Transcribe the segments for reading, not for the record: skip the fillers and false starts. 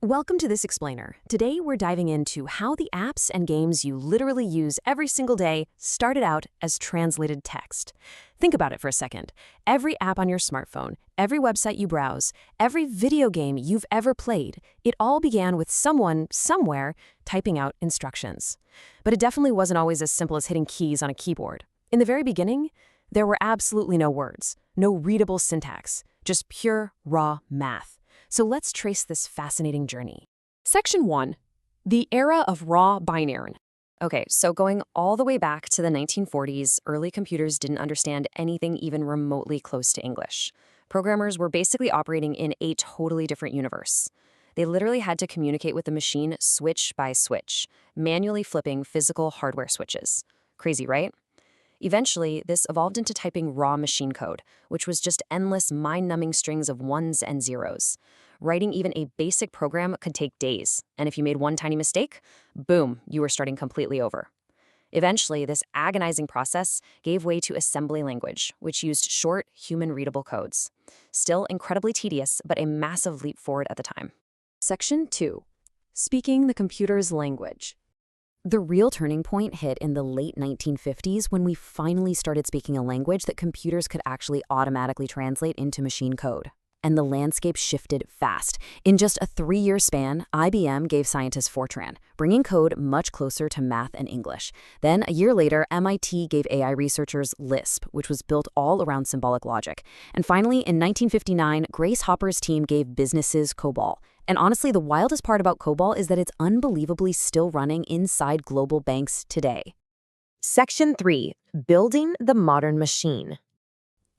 Welcome to this explainer. Today we're diving into how the apps and games you literally use every single day started out as translated text. Think about it for a second. Every app on your smartphone, every website you browse, every video game you've ever played, it all began with someone, somewhere, typing out instructions. But it definitely wasn't always as simple as hitting keys on a keyboard. In the very beginning, there were absolutely no words, no readable syntax, just pure, raw math. So let's trace this fascinating journey. Section 1. The era of raw binary. Okay, so going all the way back to the 1940s, early computers didn't understand anything even remotely close to English. Programmers were basically operating in a totally different universe. They literally had to communicate with the machine switch by switch, manually flipping physical hardware switches. Crazy, right? Eventually, this evolved into typing raw machine code, which was just endless mind-numbing strings of ones and zeros. Writing even a basic program could take days, and if you made one tiny mistake, boom, you were starting completely over. Eventually, this agonizing process gave way to assembly language, which used short, human-readable codes. Still incredibly tedious, but a massive leap forward at the time. Section 2. Speaking the computer's language. The real turning point hit in the late 1950s when we finally started speaking a language that computers could actually automatically translate into machine code. And the landscape shifted fast. In just a 3-year span, IBM gave scientists Fortran, bringing code much closer to math and English. Then, a year later, MIT gave AI researchers Lisp, which was built all around symbolic logic. And finally, in 1959, Grace Hopper's team gave businesses COBOL. And honestly, the wildest part about COBOL is that it's unbelievably still running inside global banks today. Section 3. Building the modern machine.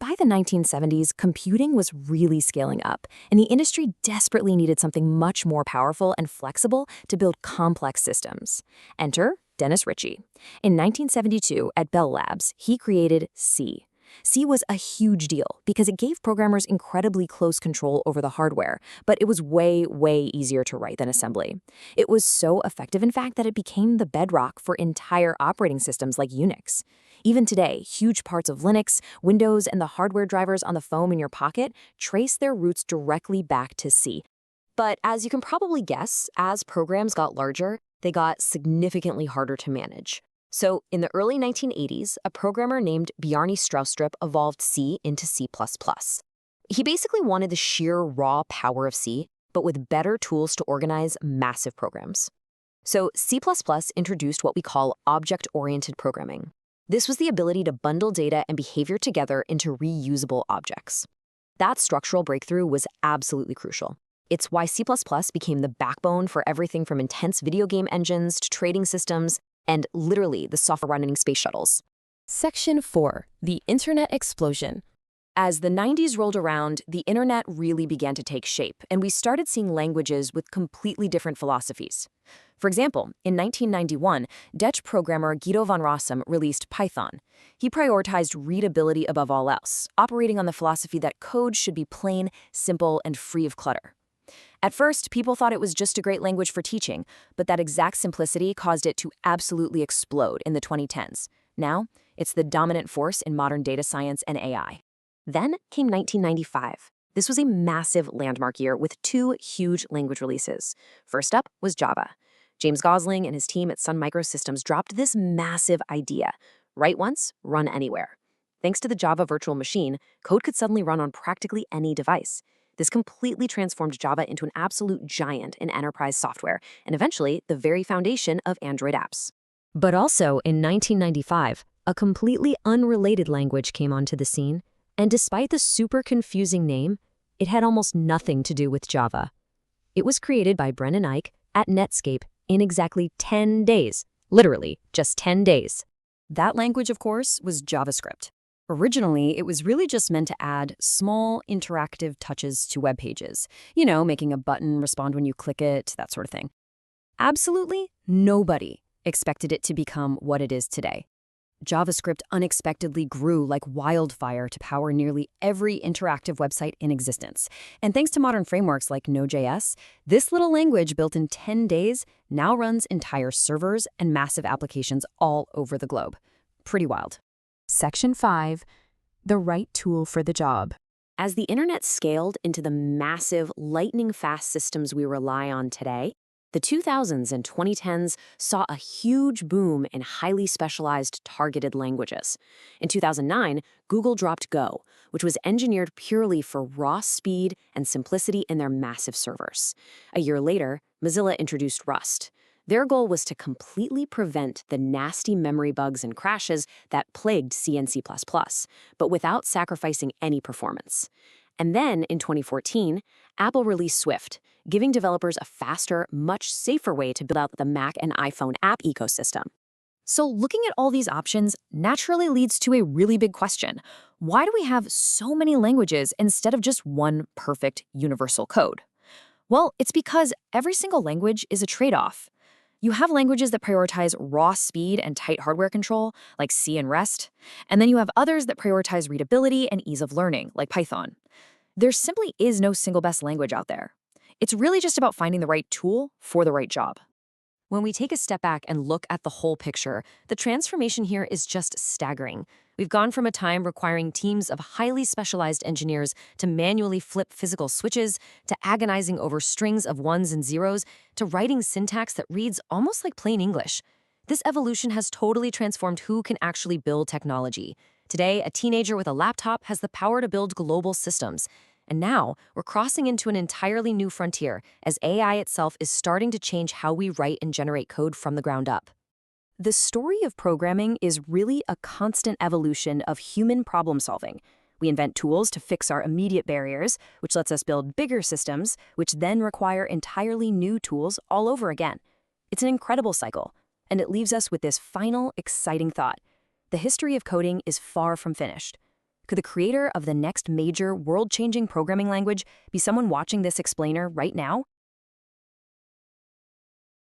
By the 1970s, computing was really scaling up, and the industry desperately needed something much more powerful and flexible to build complex systems. Enter Dennis Ritchie. In 1972, at Bell Labs, he created C. C was a huge deal because it gave programmers incredibly close control over the hardware, but it was way, way easier to write than assembly. It was so effective, in fact, that it became the bedrock for entire operating systems like Unix. Even today, huge parts of Linux, Windows, and the hardware drivers on the phone in your pocket trace their roots directly back to C. But as you can probably guess, as programs got larger, they got significantly harder to manage. So, in the early 1980s, a programmer named Bjarne Stroustrup evolved C into C++. He basically wanted the sheer raw power of C, but with better tools to organize massive programs. So, C++ introduced what we call object-oriented programming. This was the ability to bundle data and behavior together into reusable objects. That structural breakthrough was absolutely crucial. It's why C++ became the backbone for everything from intense video game engines to trading systems, and literally the software running space shuttles. Section 4. The Internet Explosion. As the 90s rolled around, the internet really began to take shape, and we started seeing languages with completely different philosophies. For example, in 1991, Dutch programmer Guido van Rossum released Python. He prioritized readability above all else, operating on the philosophy that code should be plain, simple, and free of clutter. At first, people thought it was just a great language for teaching, but that exact simplicity caused it to absolutely explode in the 2010s. Now, it's the dominant force in modern data science and AI. Then came 1995. This was a massive landmark year with 2 huge language releases. First up was Java. James Gosling and his team at Sun Microsystems dropped this massive idea: write once, run anywhere. Thanks to the Java virtual machine, code could suddenly run on practically any device. This completely transformed Java into an absolute giant in enterprise software, and eventually the very foundation of Android apps. But also, in 1995, a completely unrelated language came onto the scene, and despite the super confusing name, it had almost nothing to do with Java. It was created by Brennan Eich at Netscape in exactly 10 days. Literally, just 10 days. That language, of course, was JavaScript. Originally, it was really just meant to add small, interactive touches to web pages. You know, making a button respond when you click it, that sort of thing. Absolutely nobody expected it to become what it is today. JavaScript unexpectedly grew like wildfire to power nearly every interactive website in existence. And thanks to modern frameworks like Node.js, this little language built in 10 days now runs entire servers and massive applications all over the globe. Pretty wild. Section 5. The right tool for the job. As the internet scaled into the massive, lightning-fast systems we rely on today, the 2000s and 2010s saw a huge boom in highly specialized targeted languages. In 2009, Google dropped Go, which was engineered purely for raw speed and simplicity in their massive servers. A year later, Mozilla introduced Rust. Their goal was to completely prevent the nasty memory bugs and crashes that plagued C and C++, but without sacrificing any performance. And then, in 2014, Apple released Swift, giving developers a faster, much safer way to build out the Mac and iPhone app ecosystem. So looking at all these options naturally leads to a really big question. Why do we have so many languages instead of just one perfect universal code? Well, it's because every single language is a trade-off. You have languages that prioritize raw speed and tight hardware control, like C and Rust, and then you have others that prioritize readability and ease of learning, like Python. There simply is no single best language out there. It's really just about finding the right tool for the right job. When we take a step back and look at the whole picture, the transformation here is just staggering. We've gone from a time requiring teams of highly specialized engineers to manually flip physical switches, to agonizing over strings of ones and zeros, to writing syntax that reads almost like plain English. This evolution has totally transformed who can actually build technology. Today, a teenager with a laptop has the power to build global systems. And now, we're crossing into an entirely new frontier as AI itself is starting to change how we write and generate code from the ground up. The story of programming is really a constant evolution of human problem solving. We invent tools to fix our immediate barriers, which lets us build bigger systems, which then require entirely new tools all over again. It's an incredible cycle, and it leaves us with this final, exciting thought. The history of coding is far from finished. Could the creator of the next major world-changing programming language be someone watching this explainer right now?